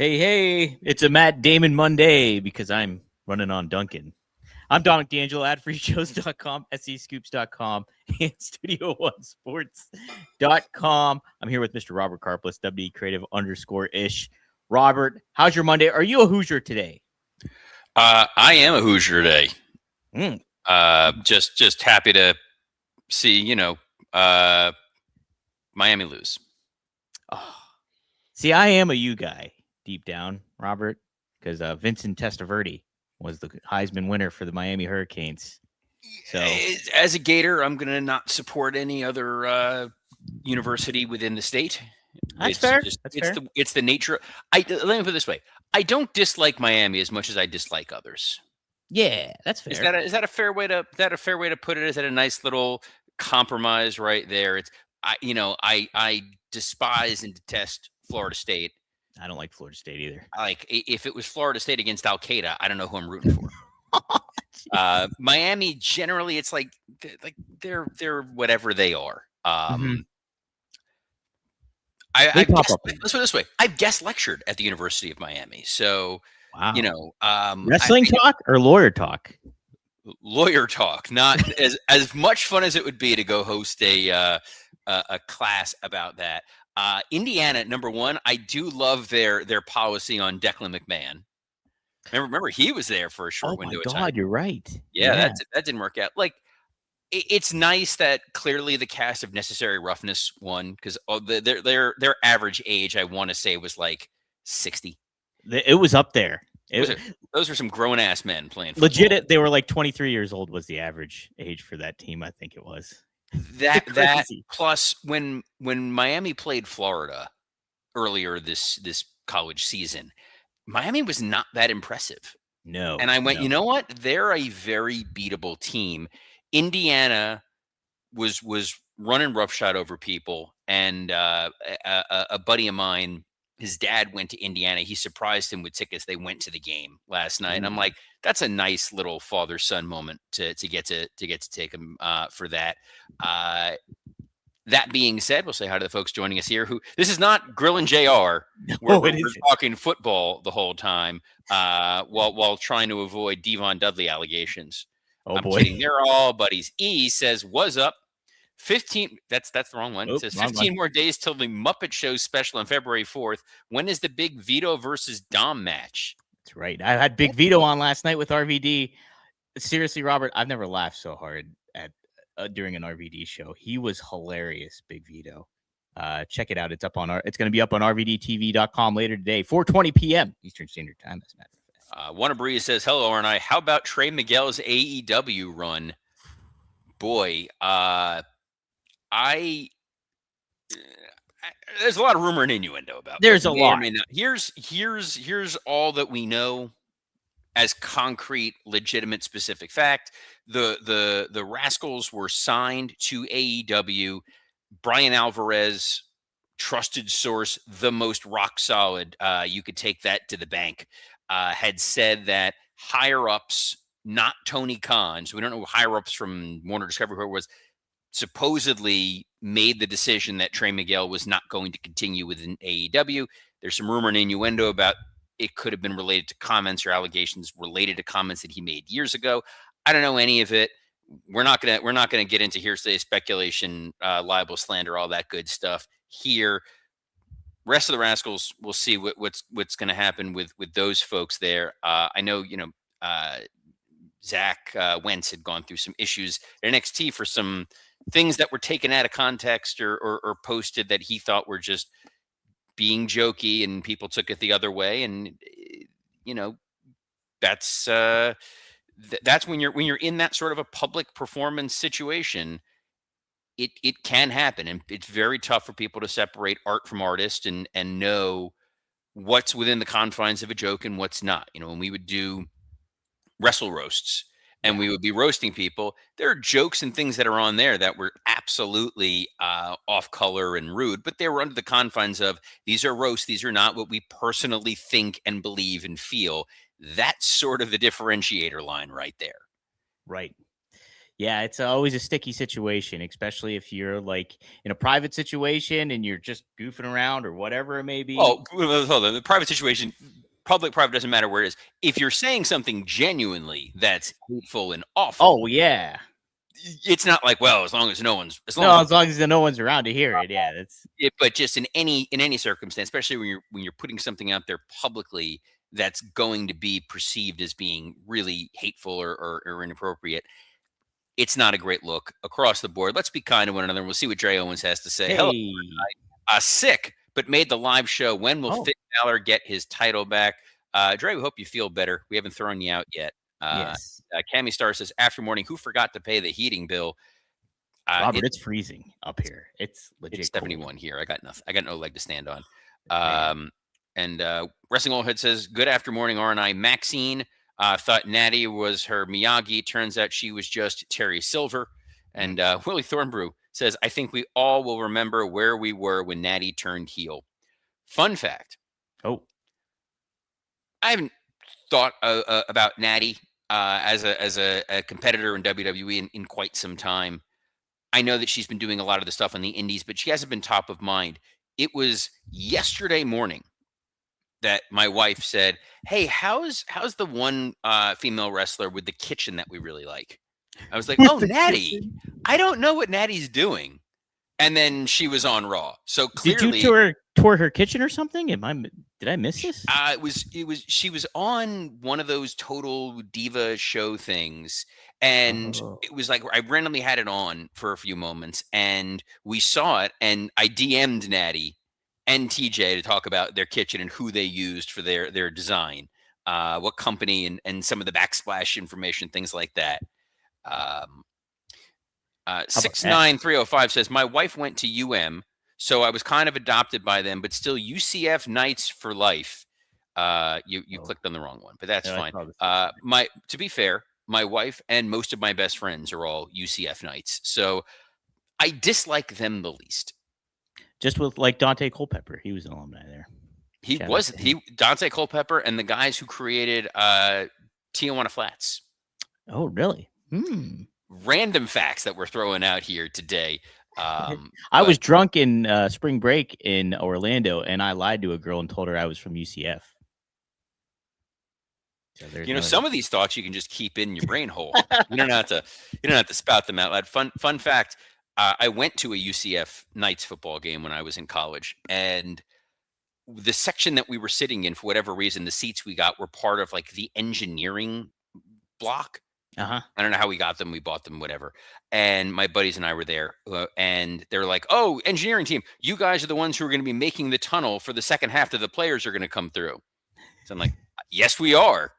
Hey, it's a Matt Damon Monday because I'm running on Duncan. I'm Dominic D'Angelo at freeshows.com, scoops.com, and studio1sports.com. I'm here with Mr. Robert Karplus, WD Creative _ish. Robert, how's your Monday? Are you a Hoosier today? I am a Hoosier today. Mm. Just happy to see, Miami lose. Oh. See, I am a U guy deep down, Robert, because Vincent Testaverde was the Heisman winner for the Miami Hurricanes. So, As a Gator, I'm going to not support any other university within the state. that's fair. It's the nature. Let me put it this way: I don't dislike Miami as much as I dislike others. Yeah, that's fair. Is that a fair way to put it? Is that a nice little compromise right there? I despise and detest Florida State. I don't like Florida State either. If it was Florida State against Al Qaeda, I don't know who I'm rooting for. Miami, generally, it's like they're whatever they are. Let's put it this way: I've guest lectured at the University of Miami, so wow. Wrestling talk or lawyer talk? Lawyer talk, not as much fun as it would be to go host a class about that. Indiana, number one, I do love their policy on Declan McMahon. Remember he was there for a short window of time. Oh my God, you're right. Yeah. That didn't work out. Like, it's nice that clearly the cast of Necessary Roughness won, because their average age, I want to say, was like 60. It was up there. Those are some grown ass men playing football. Legit, they were like 23 years old was the average age for that team. I think it was. That plus when Miami played Florida earlier this college season, Miami was not that impressive. No. And I went, you know what? They're a very beatable team. Indiana was running roughshod over people, and a buddy of mine, his dad went to Indiana. He surprised him with tickets. They went to the game last night, and I'm like, that's a nice little father-son moment to get to take him for that. That being said, we'll say hi to the folks joining us here. This is not Grill and JR. We're talking football the whole time, while trying to avoid Devon Dudley allegations. I'm kidding. They're all buddies. E says, "Was up." 15. That's the wrong one. It says 15 more days till the Muppet Show special on February 4th. When is the big Vito versus Dom match? That's right. I had Big Vito on last night with RVD. Seriously, Robert, I've never laughed so hard at during an RVD show. He was hilarious, Big Vito. Check it out. It's going to be up on rvdtv.com later today, 4:20 p.m. Eastern Standard Time. As a matter of fact. Wanna Breeze says, "Hello, RNI. How about Trey Miguel's AEW run?" Boy, there's a lot of rumor and innuendo about. There's a lot. Here's all that we know as concrete, legitimate, specific fact. The Rascals were signed to AEW. Brian Alvarez, trusted source, the most rock solid. You could take that to the bank. Had said that higher ups, not Tony Khan, so we don't know who higher ups from Warner Discovery who it was, supposedly made the decision that Trey Miguel was not going to continue within AEW. There's some rumor and innuendo about it could have been related to comments or allegations related to comments that he made years ago. I don't know any of it. We're not gonna get into hearsay, speculation, libel, slander, all that good stuff here. Rest of the Rascals, we'll see what's going to happen with those folks there. I know Zach Wentz had gone through some issues at NXT for some things that were taken out of context or posted that he thought were just being jokey, and people took it the other way. And that's when you're in that sort of a public performance situation. It can happen, and it's very tough for people to separate art from artist and know what's within the confines of a joke and what's not. When we would do wrestle roasts and we would be roasting people, there are jokes and things that are on there that were absolutely off color and rude, but they were under the confines of, these are roasts, these are not what we personally think and believe and feel. That's sort of the differentiator line right there. Right. Yeah, it's always a sticky situation, especially if you're like in a private situation and you're just goofing around or whatever it may be. Well, hold on. The private situation, public, private, doesn't matter where it is. If you're saying something genuinely that's hateful and awful, Oh yeah. it's not like, well, as long as no one's, as long as No, as long as no one's around to hear it. Yeah, that's but just in any circumstance, especially when you're putting something out there publicly that's going to be perceived as being really hateful or inappropriate, it's not a great look across the board. Let's be kind to one another, and we'll see what Dre Owens has to say. Hello, hey. sick, but made the live show. When will Oh, Finn Balor get his title back? Dre, we hope you feel better. We haven't thrown you out yet. yes. Cammy Star says, after morning, who forgot to pay the heating bill? Robert, it's freezing up here. It's legit It's cold. 71 here. I got nothing. I got no leg to stand on. Man. And Wrestling Old Head says, good after morning, RNI. Maxine thought Natty was her Miyagi. Turns out she was just Terry Silver. And Willie Thornbrew says, I think we all will remember where we were when Natty turned heel. Fun fact. Oh, I haven't thought about Natty as a competitor in WWE in quite some time. I know that she's been doing a lot of the stuff on the indies, but she hasn't been top of mind. It was yesterday morning that my wife said, "Hey, how's the one female wrestler with the kitchen that we really like?" I was like, "Oh, Natty. I don't know what Natty's doing." And then she was on Raw. So clearly, did you tour her kitchen or something? Did I miss this? she was on one of those total diva show things, and it was like I randomly had it on for a few moments, and we saw it, and I DM'd Natty and TJ to talk about their kitchen and who they used for their design, what company, and some of the backsplash information, things like that. 69305 says, my wife went to so I was kind of adopted by them, but still UCF Knights for life. You clicked on the wrong one, but that's fine. To be fair, my wife and most of my best friends are all UCF Knights, so I dislike them the least. Just with like Dante Culpepper, he was an alumni there. Dante Culpepper and the guys who created Tijuana Flats. Oh, really? Random facts that we're throwing out here today. I was drunk in spring break in Orlando, and I lied to a girl and told her I was from UCF. So some of these thoughts you can just keep in your brain hole. You don't have to spout them out loud. Fun fact: I went to a UCF Knights football game when I was in college, and the section that we were sitting in, for whatever reason, the seats we got were part of like the engineering block. I don't know how we got them. We bought them, whatever. And my buddies and I were there, and they're like, "Oh, engineering team, you guys are the ones who are going to be making the tunnel for the second half that the players are going to come through." So I'm like, "Yes, we are."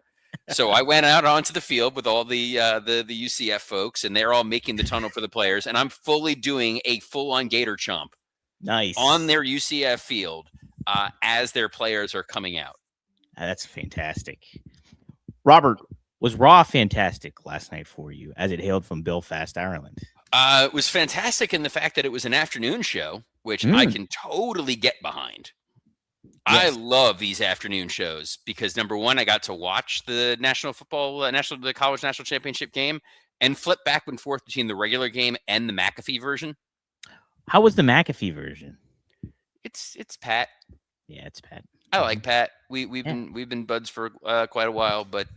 So I went out onto the field with all the UCF folks, and they're all making the tunnel for the players, and I'm fully doing a full-on gator chomp, nice, on their UCF field as their players are coming out. That's fantastic, Robert. Was Raw fantastic last night for you, as it hailed from Belfast, Ireland? It was fantastic in the fact that it was an afternoon show, which I can totally get behind. Yes. I love these afternoon shows because, number one, I got to watch the the college national championship game and flip back and forth between the regular game and the McAfee version. How was the McAfee version? It's Pat. Yeah, it's Pat. I like Pat. We've been buds for quite a while, but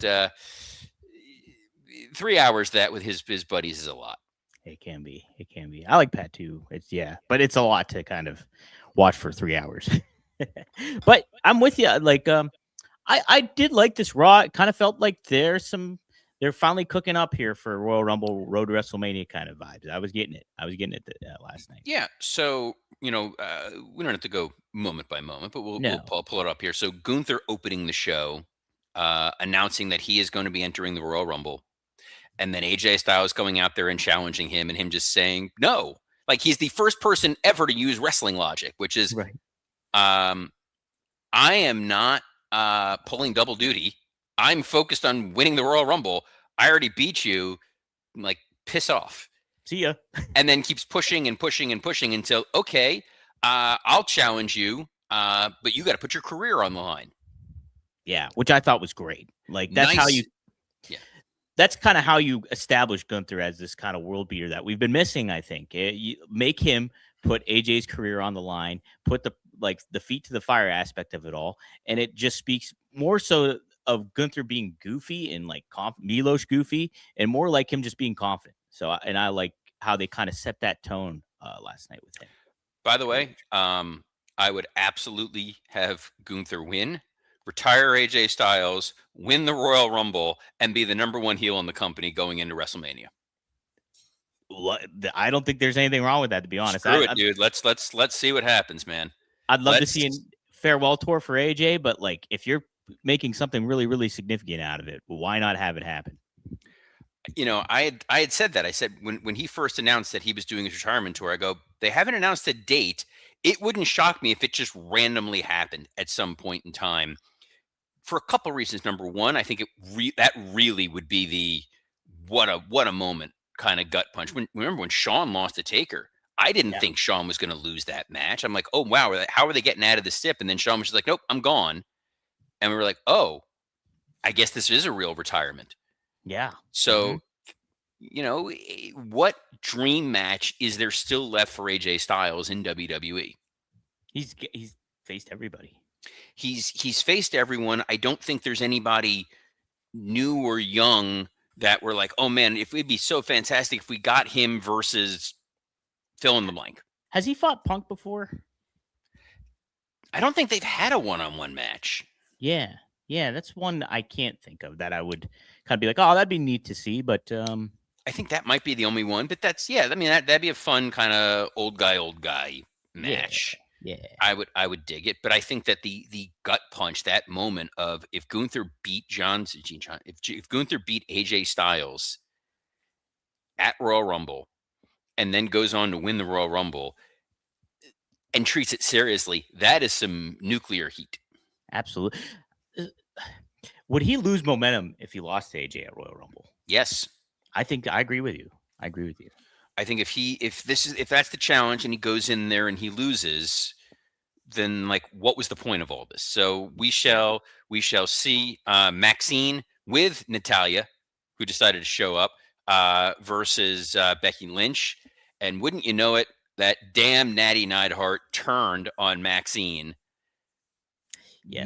3 hours with his buddies is a lot. It can be. I like Pat too. But it's a lot to kind of watch for 3 hours. But I'm with you. Like, I did like this Raw. It kind of felt like they're finally cooking up here for Royal Rumble Road to WrestleMania kind of vibes. I was getting it last night. Yeah. So, we don't have to go moment by moment, but we'll pull it up here. So Gunther opening the show, announcing that he is going to be entering the Royal Rumble. And then AJ Styles going out there and challenging him, and him just saying no. Like, he's the first person ever to use wrestling logic, which is, right. I am not pulling double duty. I'm focused on winning the Royal Rumble. I already beat you. Like, piss off. See ya. And then keeps pushing and pushing and pushing until, okay, I'll challenge you, but you got to put your career on the line. Yeah, which I thought was great. Like, that's nice. How you... Yeah. that's kind of how you establish Gunther as this kind of world beater that we've been missing. I think you make him put AJ's career on the line, put the feet to the fire aspect of it all, and it just speaks more so of Gunther being goofy and like Milos goofy, and more like him just being confident. So, and I like how they kind of set that tone last night with him. By the way, I would absolutely have Gunther win, retire AJ Styles, win the Royal Rumble, and be the #1 heel in the company going into WrestleMania. I don't think there's anything wrong with that, to be honest. Screw it, dude. Let's see what happens, man. I'd love to see a farewell tour for AJ, but like if you're making something really, really significant out of it, why not have it happen? You know, I had said that. I said when he first announced that he was doing his retirement tour, I go, they haven't announced a date. It wouldn't shock me if it just randomly happened at some point in time, for a couple of reasons. Number one, I think that really would be the what a moment kind of gut punch. Remember when Shawn lost to Taker? I didn't think Shawn was going to lose that match. I'm like, oh wow, how are they getting out of the stip? And then Shawn was just like, nope, I'm gone. And we were like, oh, I guess this is a real retirement. Yeah. So, you know, what dream match is there still left for AJ Styles in WWE? He's faced everybody. He's faced everyone. I don't think there's anybody new or young that we're like, oh man, if it'd be so fantastic if we got him versus fill in the blank. Has he fought Punk before? I don't think they've had a one-on-one match. Yeah, that's one I can't think of that I would kind of be like, oh, that'd be neat to see. But I think that might be the only one. But that's I mean that'd be a fun kind of old guy match. Yeah. I would dig it. But I think that the gut punch, that moment of if Gunther beat if Gunther beat AJ Styles at Royal Rumble and then goes on to win the Royal Rumble and treats it seriously, that is some nuclear heat. Absolutely. Would he lose momentum if he lost to AJ at Royal Rumble? Yes. I agree with you. I think if that's the challenge and he goes in there and he loses, then like what was the point of all this? So we shall see Maxine with Natalya, who decided to show up, versus Becky Lynch. And wouldn't you know it, that damn Natty Neidhart turned on Maxine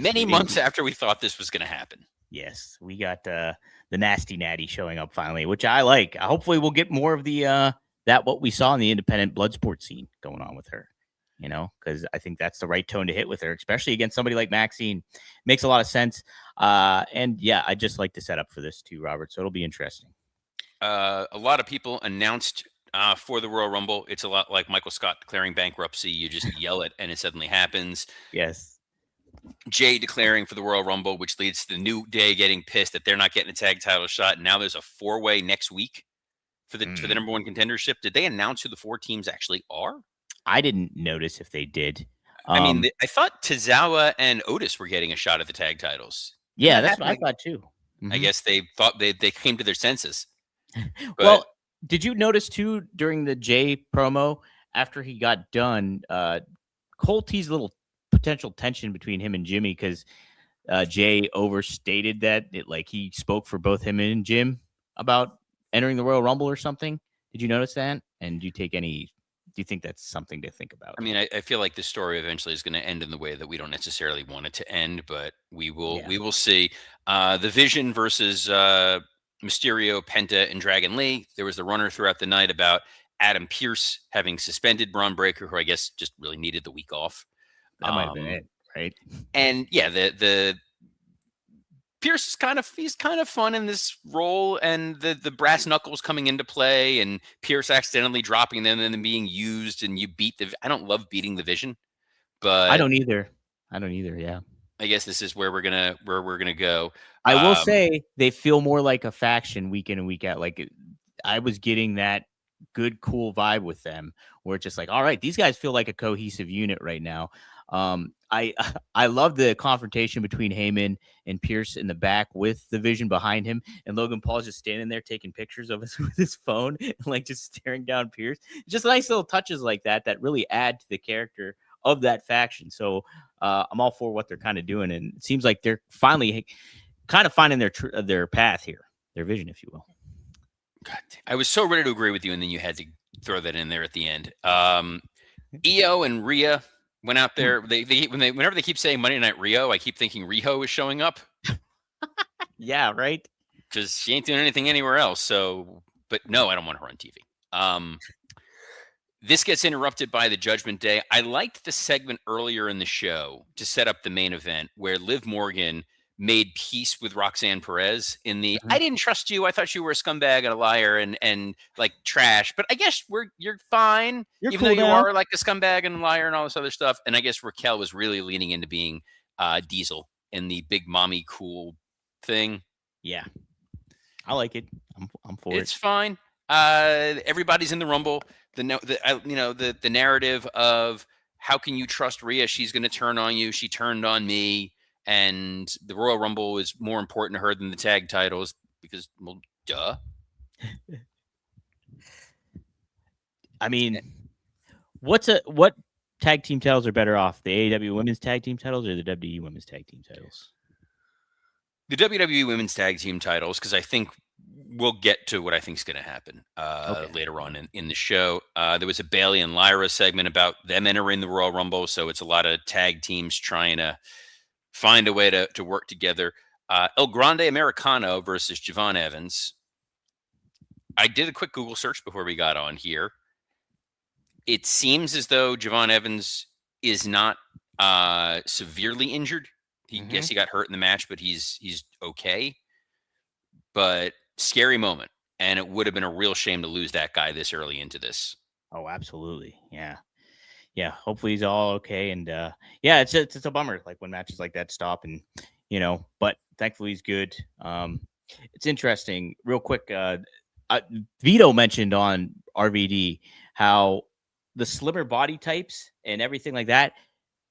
many months after we thought this was going to happen. Yes, we got the nasty Natty showing up finally, which I like. Hopefully we'll get more of the what we saw in the independent blood sport scene going on with her, you know, because I think that's the right tone to hit with her, especially against somebody like Maxine. Makes a lot of sense. And yeah, I just like the setup for this too, Robert. So it'll be interesting. A lot of people announced for the Royal Rumble. It's a lot like Michael Scott declaring bankruptcy. You just yell it and it suddenly happens. Yes. Jay declaring for the Royal Rumble, which leads to the New Day getting pissed that they're not getting a tag title shot. And now there's a 4-way next week for the #1 contendership. Did they announce who the 4 teams actually are? I didn't notice if they did. I mean, I thought Tozawa and Otis were getting a shot at the tag titles. Yeah, that's what I thought too. I guess they thought they came to their senses. But, well, did you notice too during the Jay promo after he got done, Cole teased a little potential tension between him and Jimmy because Jay overstated that he spoke for both him and Jim about entering the Royal Rumble or something. Did you notice that? And do you think that's something to think about? I mean, I feel like this story eventually is going to end in the way that we don't necessarily want it to end, but we will see. The Vision versus Mysterio, Penta, and Dragon Lee. There was the runner throughout the night about Adam Pearce having suspended Braun Breaker, who I guess just really needed the week off. That might have been it, right? And yeah, the Pierce is kind of fun in this role, and the brass knuckles coming into play, and Pierce accidentally dropping them and then being used, and you beat I don't love beating the Vision, but I don't either. Yeah, I guess this is where we're gonna go. I will say they feel more like a faction week in and week out. Like I was getting that good, cool vibe with them, where it's just like, all right, these guys feel like a cohesive unit right now. I love the confrontation between Heyman and Pierce in the back with the Vision behind him, and Logan Paul's just standing there taking pictures of us with his phone and like just staring down Pierce. Just nice little touches like that really add to the character of that faction. So I'm all for what they're kind of doing, and it seems like they're finally kind of finding their path here. vision, if you will. God, I was so ready to agree with you, and then you had to throw that in there at the end. Io and Rhea went out there. Whenever they keep saying Monday Night Rio, I keep thinking Riho is showing up Yeah, right. because she ain't doing anything anywhere else. So, but no, I don't want her on TV. This gets interrupted by the Judgment Day. I liked the segment earlier in the show to set up the main event where Liv Morgan made peace with Roxanne Perez in the I didn't trust you. I thought you were a scumbag and a liar and like trash. But I guess you're fine. You're even cool though you now. are like a scumbag and a liar and all this other stuff. And I guess Raquel was really leaning into being Diesel in the big mommy cool thing. Yeah, I like it. I'm for it. It's fine. Everybody's in the Rumble. The narrative of how can you trust Rhea? She's going to turn on you. She turned on me, and the Royal Rumble is more important to her than the tag titles because, well, duh. I mean, what tag team titles are better off? The AEW Women's Tag Team titles or the WWE Women's Tag Team titles? The WWE Women's Tag Team titles, because I think we'll get to what I think is going to happen later on in the show. There was a Bayley and Lyra segment about them entering the Royal Rumble, so it's a lot of tag teams trying to find a way to work together. El Grande Americano versus Javon Evans. I did a quick Google search before we got on here. It seems as though Javon Evans is not severely injured. Yes, he got hurt in the match, but he's okay. But scary moment, and it would have been a real shame to lose that guy this early into this. Oh, absolutely. Yeah. Hopefully he's all okay, and yeah, it's a bummer like when matches like that stop, and but thankfully he's good. It's interesting. Real quick, Vito mentioned on RVD how the slimmer body types and everything like that.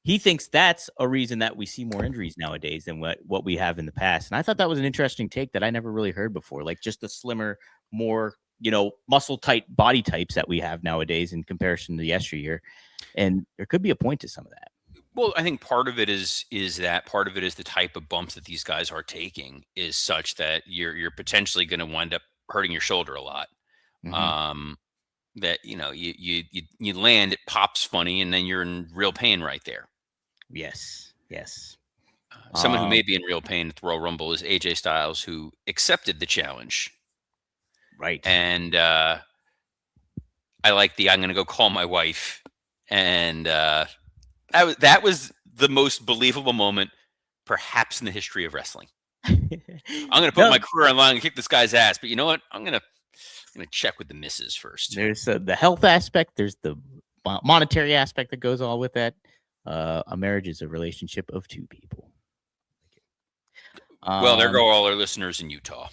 He thinks that's a reason that we see more injuries nowadays than what we have in the past. And I thought that was an interesting take that I never really heard before. Like just the slimmer, more, muscle tight body types that we have nowadays in comparison to yesteryear. And there could be a point to some of that. Well, I think part of it is that part of it is the type of bumps that these guys are taking is such that you're potentially going to wind up hurting your shoulder a lot. That, you land, it pops funny, and then you're in real pain right there. Yes. Someone who may be in real pain at the Royal Rumble is AJ Styles, who accepted the challenge. Right. And I like I'm going to go call my wife. And that was the most believable moment, perhaps in the history of wrestling. I'm going to put my career on line and kick this guy's ass. But you know what? I'm going to check with the missus first. There's the health aspect. There's the monetary aspect that goes all with that. A marriage is a relationship of two people. Well, there go all our listeners in Utah.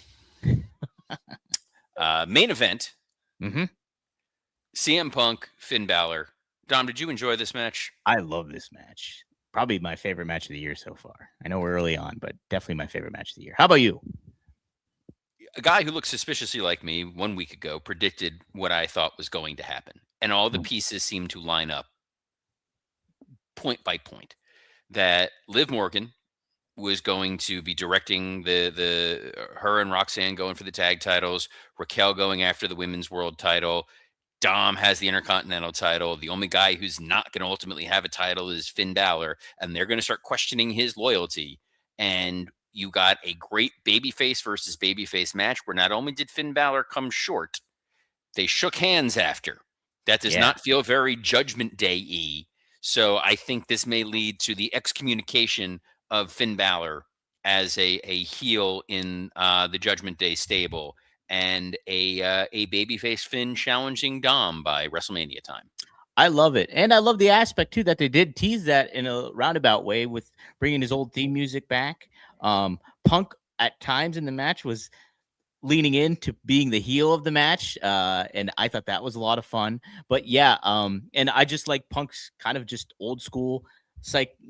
Main event. CM Punk, Finn Balor. Dom, did you enjoy this match? I love this match. Probably my favorite match of the year so far. I know we're early on, but definitely my favorite match of the year. How about you? A guy who looks suspiciously like me 1 week ago predicted what I thought was going to happen. And all the pieces seem to line up point by point. That Liv Morgan was going to be directing her and Roxanne going for the tag titles, Raquel going after the women's world title, Dom has the Intercontinental title. The only guy who's not going to ultimately have a title is Finn Balor, and they're going to start questioning his loyalty. And you got a great babyface versus babyface match where not only did Finn Balor come short, they shook hands after. That does not feel very Judgment Day-y. So I think this may lead to the excommunication of Finn Balor as a heel in the Judgment Day stable, and a babyface Finn challenging Dom by WrestleMania time. I love it. And I love the aspect, too, that they did tease that in a roundabout way with bringing his old theme music back. Punk, at times in the match, was leaning into being the heel of the match. And I thought that was a lot of fun. But, yeah, and I just like Punk's kind of just old school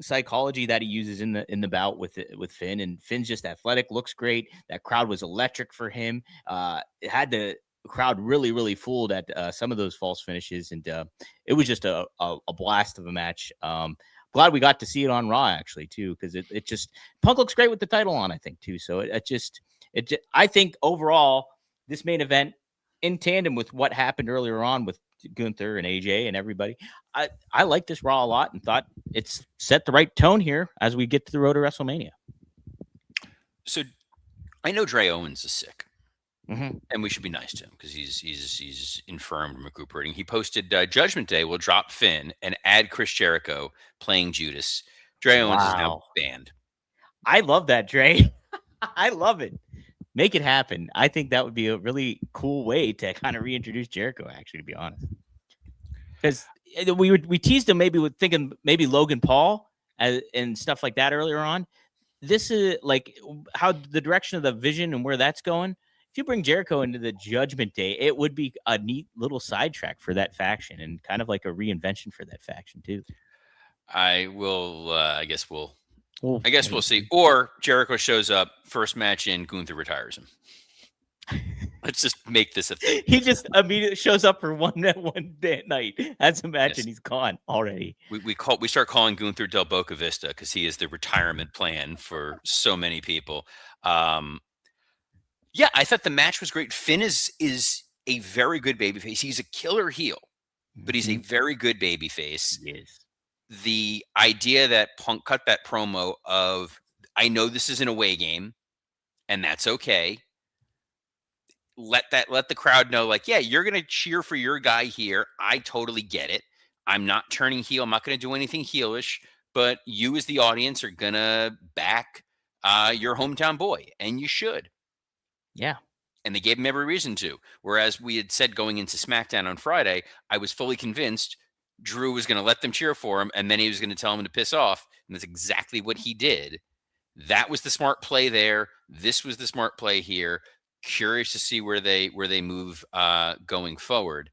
psychology that he uses in the bout with Finn. And Finn's just athletic, looks great. That crowd was electric for him. It had the crowd really, really fooled at some of those false finishes, and it was just a blast of a match. Glad we got to see it on Raw actually too, because it just Punk looks great with the title on, I think too. So it I think overall, this main event, in tandem with what happened earlier on with Gunther and AJ and everybody, I like this Raw a lot and thought it's set the right tone here as we get to the road to WrestleMania. So I know Dre Owens is sick. Mm-hmm. And we should be nice to him because he's infirm and recuperating. He posted Judgment Day will drop Finn and add Chris Jericho playing Judas. Dre Owens is now Wow. banned. I love that, Dre. I love it. Make it happen. I think that would be a really cool way to kind of reintroduce Jericho, actually, to be honest. Because we teased him maybe with thinking maybe Logan Paul and stuff like that earlier on. This is like how the direction of the vision and where that's going. If you bring Jericho into the Judgment Day, it would be a neat little sidetrack for that faction and kind of like a reinvention for that faction too. I will. I guess we'll. Well, I guess we'll see. Or Jericho shows up, first match in, Gunther retires him. Let's just make this a thing. He just immediately shows up for one day at night, has a match, Yes. and he's gone already. We start calling Gunther Del Boca Vista because he is the retirement plan for so many people. Yeah, I thought the match was great. Finn is a very good babyface. He's a killer heel, but he's a very good babyface. Yes. The idea that Punk cut that promo of, I know this is an away game, and that's okay. Let the crowd know, like, yeah, you're gonna cheer for your guy here. I totally get it. I'm not turning heel. I'm not gonna do anything heelish, but you as the audience are gonna back your hometown boy, and you should. Yeah. And they gave him every reason to. Whereas we had said going into SmackDown on Friday, I was fully convinced Drew was going to let them cheer for him, and then he was going to tell them to piss off. And that's exactly what he did. That was the smart play there. This was the smart play here. Curious to see where they move going forward.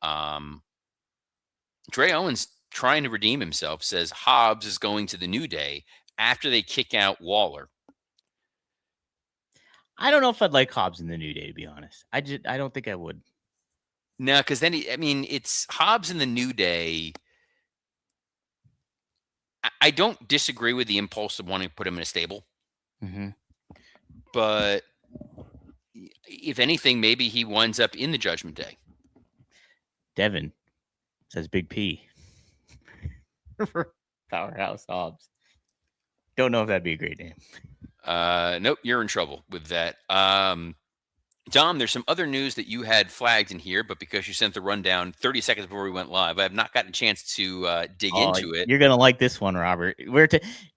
Dre Owens, trying to redeem himself, says Hobbs is going to the New Day after they kick out Waller. I don't know if I'd like Hobbs in the New Day, to be honest. I don't think I would. No, because then it's Hobbs in the New Day. I don't disagree with the impulse of wanting to put him in a stable. Mm-hmm. But if anything, maybe he winds up in the Judgment Day. Devin says Big P. Powerhouse Hobbs. Don't know if that'd be a great name. Nope, you're in trouble with that. Dom, there's some other news that you had flagged in here, but because you sent the rundown 30 seconds before we went live, I have not gotten a chance to dig into it. You're going to like this one, Robert. We're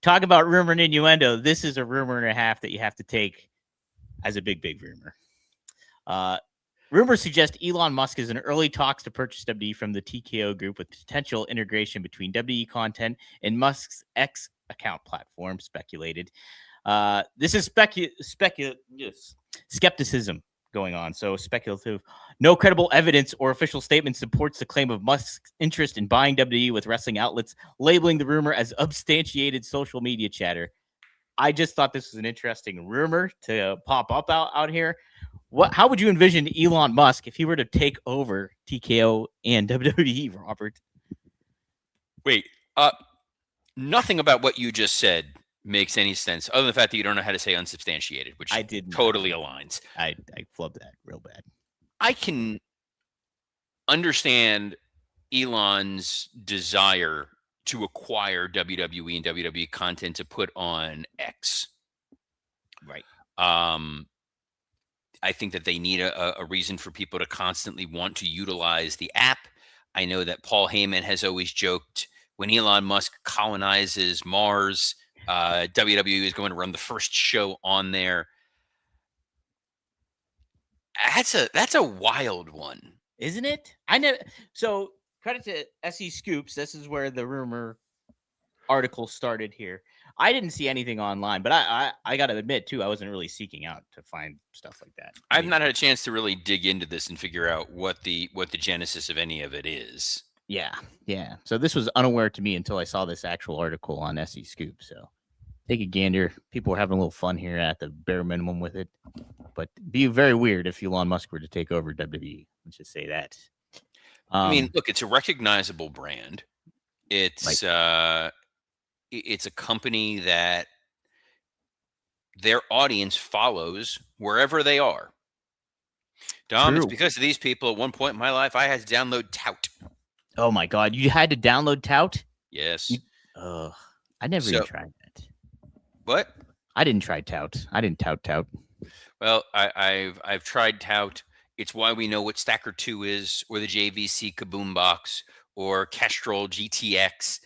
talking about rumor and innuendo. This is a rumor and a half that you have to take as a big, big rumor. Rumors suggest Elon Musk is in early talks to purchase WWE from the TKO group with potential integration between WWE content and Musk's X account platform, speculated. This is skepticism going on. So speculative. No credible evidence or official statement supports the claim of Musk's interest in buying WWE, with wrestling outlets labeling the rumor as substantiated social media chatter. I just thought this was an interesting rumor to pop up out here. How would you envision Elon Musk if he were to take over TKO and WWE, Robert? Wait, nothing about what you just said makes any sense, other than the fact that you don't know how to say unsubstantiated, which I did totally aligns. I flubbed that real bad. I can understand Elon's desire to acquire WWE and WWE content to put on X. Right. I think that they need a reason for people to constantly want to utilize the app. I know that Paul Heyman has always joked, when Elon Musk colonizes Mars, WWE is going to run the first show on there. That's a wild one, isn't it? I never. So credit to SE Scoops. This is where the rumor article started here. I didn't see anything online, but I got to admit too, I wasn't really seeking out to find stuff like that. I've not had a chance to really dig into this and figure out what the genesis of any of it is. Yeah. So this was unaware to me until I saw this actual article on SE Scoop. So take a gander. People were having a little fun here at the bare minimum with it, but it'd be very weird if Elon Musk were to take over WWE. Let's just say that. I mean, look, it's a recognizable brand. It's a company that their audience follows wherever they are. Dom, it's True. because of these people. At one point in my life, I had to download Tout. Oh my God, you had to download Tout? Yes. I never even tried that. What? I didn't try Tout. I didn't tout. Well, I've tried Tout. It's why we know what Stacker 2 is, or the JVC Kaboom Box, or Kestrel GTX.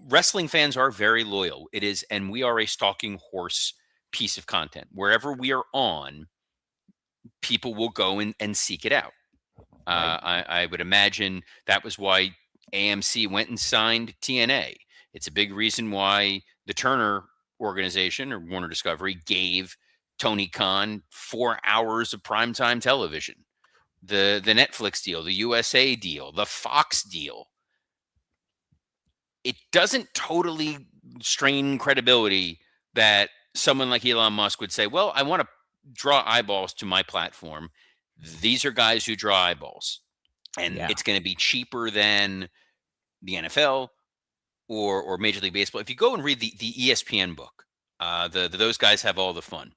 Wrestling fans are very loyal. It is, and we are a stalking horse piece of content. Wherever we are on, people will go and seek it out. Right. I would imagine that was why AMC went and signed TNA. It's a big reason why the Turner organization or Warner Discovery gave Tony Khan 4 hours of primetime television. The Netflix deal, the USA deal, the Fox deal. It doesn't totally strain credibility that someone like Elon Musk would say, well, I want to draw eyeballs to my platform. These are guys who draw eyeballs. And it's going to be cheaper than the NFL or Major League Baseball. If you go and read the ESPN book, those guys have all the fun.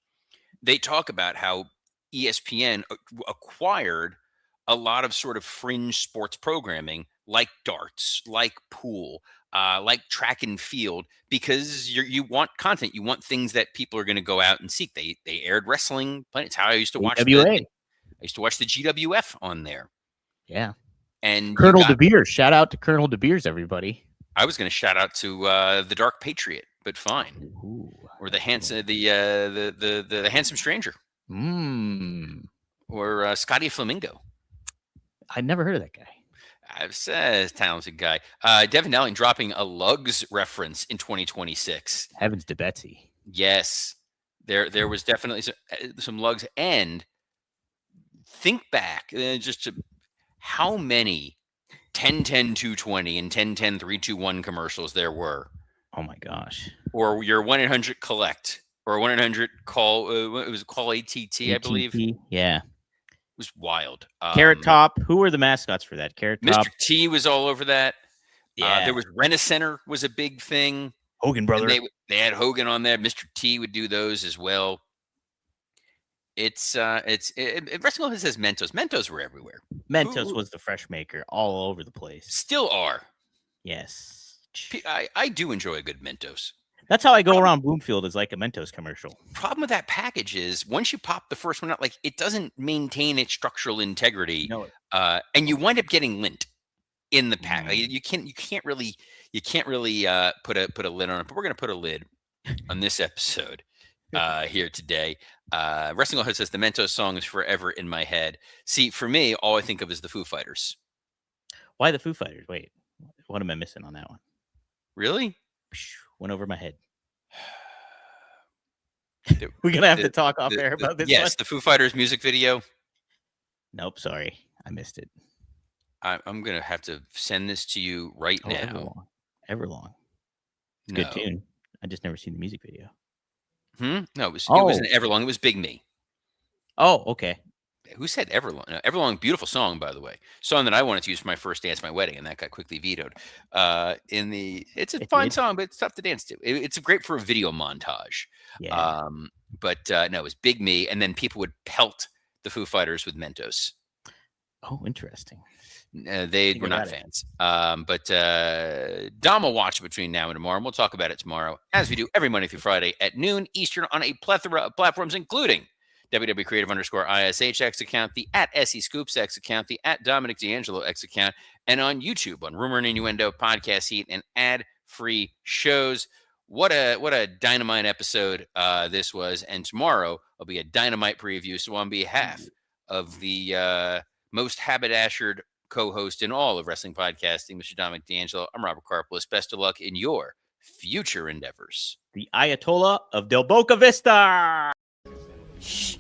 They talk about how ESPN acquired a lot of sort of fringe sports programming like darts, like pool, like track and field, because you want content. You want things that people are going to go out and seek. They aired wrestling. It's how I used to watch I used to watch the GWF on there. Yeah. And Colonel De Beers. Shout out to Colonel De Beers, everybody. I was going to shout out to the Dark Patriot, but fine. Ooh, or the handsome handsome stranger. Or Scotty Flamingo. I'd never heard of that guy. I've said talented guy. Devin Dowling dropping a Lugs reference in 2026. Heavens to Betsy. Yes, there was definitely some Lugs. And think back just to how many 10-10-220 and 10-10-321 commercials there were. Oh my gosh. Or your 1-800-COLLECT or 1-800 call. It was call ATT, I believe. Yeah. It was wild. Carrot Top. Who were the mascots for that? Carrot Top. Mr. T was all over that. Yeah. There was Rent-A-Center was a big thing. Hogan brother. They had Hogan on there. Mr. T would do those as well. Wrestling says Mentos. Mentos were everywhere. Mentos was the fresh maker all over the place. Still are. Yes. I do enjoy a good Mentos. That's how I go around Bloomfield, is like a Mentos commercial. Problem with that package is once you pop the first one out, like it doesn't maintain its structural integrity. No. And you wind up getting lint in the pack. Like, you can't really put a lid on it. But we're gonna put a lid on this episode here today. Wrestling Hood says the Mentos song is forever in my head. See, for me, all I think of is the Foo Fighters. Why the Foo Fighters? Wait, what am I missing on that one? Really? Went over my head. We're gonna have to talk off air about this. Yes, the Foo Fighters music video. Nope, sorry, I missed it. I'm gonna have to send this to you right now. Everlong. It's a good tune. I just never seen the music video. No, it wasn't Everlong. It was Big Me. Oh, okay. Who said Everlong? No, Everlong, beautiful song, by the way. Song that I wanted to use for my first dance, my wedding, and that got quickly vetoed. It's a fun song, but it's tough to dance to. It's great for a video montage. Yeah. But no, it was Big Me, and then people would pelt the Foo Fighters with Mentos. Oh, interesting. They were not fans. But Dom will watch it between now and tomorrow, and we'll talk about it tomorrow, as we do every Monday through Friday at noon Eastern on a plethora of platforms, including WWCreative_ISH X account, the @SEScoops X account, the @Dominic D'Angelo X account, and on YouTube on Rumor and Innuendo, Podcast Heat, and ad-free shows. What a dynamite episode this was, and tomorrow will be a dynamite preview. So on behalf of the most haberdashered co-host in all of wrestling podcasting, Mr. Dominic D'Angelo, I'm Robert Karpolis. Best of luck in your future endeavors. The Ayatollah of Del Boca Vista. Shh.